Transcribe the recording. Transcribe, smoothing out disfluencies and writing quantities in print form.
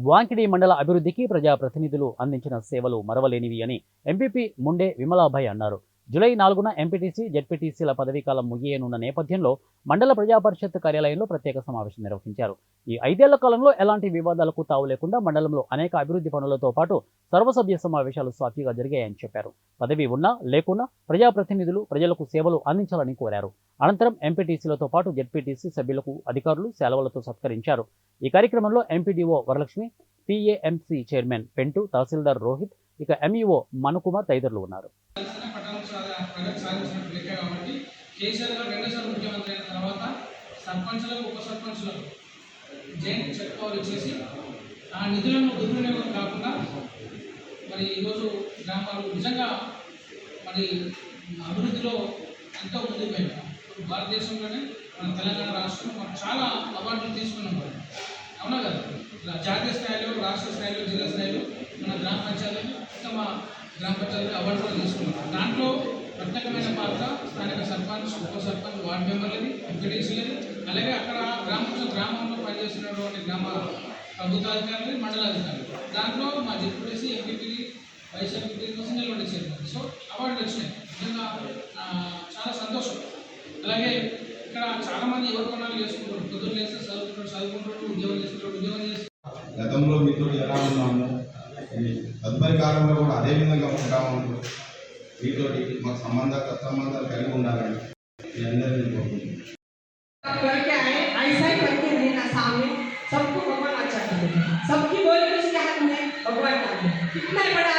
వాంకిడి మండల అభివృద్ధికి ప్రజాప్రతినిధులు అందించిన సేవలు మరవలేనివి అని ఎంపీపీ ముండే విమలాభాయ్ అన్నారు. జూలై 4న ఎంపీటీసీ, జెడ్పీటీసీల పదవీకాలం ముగియనున్న నేపథ్యంలో మండల ప్రజాపరిషత్ కార్యాలయంలో ప్రత్యేక సమావేశం నిర్వహించారు. ఈ 5 ఏళ్ల కాలంలో ఎలాంటి వివాదాలకు తావు లేకుండా మండలంలో అనేక అభివృద్ధి పనులతో పాటు సర్వసభ్య సమావేశాలు సాఫీగా జరిగాయని చెప్పారు. పదవి ఉన్నా లేకున్నా ప్రజాప్రతినిధులు ప్రజలకు సేవలు అందించాలని కోరారు. అనంతరం ఎంపీటీసీలతో పాటు జెడ్పీటీసీ సభ్యులకు అధికారులు సెలవులతో సత్కరించారు. ఈ కార్యక్రమంలో ఎంపీడీఓ వరలక్ష్మి, పీఏఎంసీ చైర్మన్ పెంటు, తహసీల్దార్ రోహిత్, ఇక ఎంఈఓ మనుకుమార్ తదితరులు ఉన్నారు. ఆ నిధులను దుర్వినియోగం కాకుండా మరి ఈరోజు గ్రామాలు నిజంగా మరి అభివృద్ధిలో ఎంతో ముందుకు వెళ్ళాం. భారతదేశంలోనే మన తెలంగాణ రాష్ట్రం మనం చాలా అవార్డులు తీసుకున్నాం. అవునా కదా? జాతీయ స్థాయిలో, రాష్ట్ర స్థాయిలో, జిల్లా స్థాయిలో మన గ్రామ పంచాయతీలు, ఉత్తమ గ్రామ పంచాయతీలు అవార్డు కూడా తీసుకున్నాం. దాంట్లో ప్రత్యేకమైన పాత్ర స్థానిక సర్పంచ్, ఉప సర్పంచ్, వార్డు మెంబర్లది, ఎంపీటీసీలది, అలాగే అక్కడ గ్రామంలో పనిచేస్తున్నటువంటి గ్రామ ప్రభుత్వాధికారులు, మండలాధికారులు. దాంట్లో మా జెడ్పీటీసీ, ఎంపీపీ, వైస్ ఎంపీపీ కోసం నిలబడేసారు. సో అవార్డులు వచ్చినాయి. నిజంగా చాలా సంతోషం. అలాగే ఇక్కడ చాలామంది ఎవరు కొనాలు చేసుకుంటారు, పొద్దున్న చేస్తే చదువుకుంటారు, ఉద్యోగం చేస్తారు. గతంలో మీతో ఎలా ఉన్నాము, తదుపరి కాలంలో కూడా అదే విధంగా ఉంటాము. మీతోటి మాకు సత్సంబంధాలు కలిగి ఉండాలని మీ అందరినీ కోరుకుంటున్నాను. सबको भगवान अच्छा कर देगा। सबकी बोली उसके हाथ में, भगवान का है। कितना बड़ा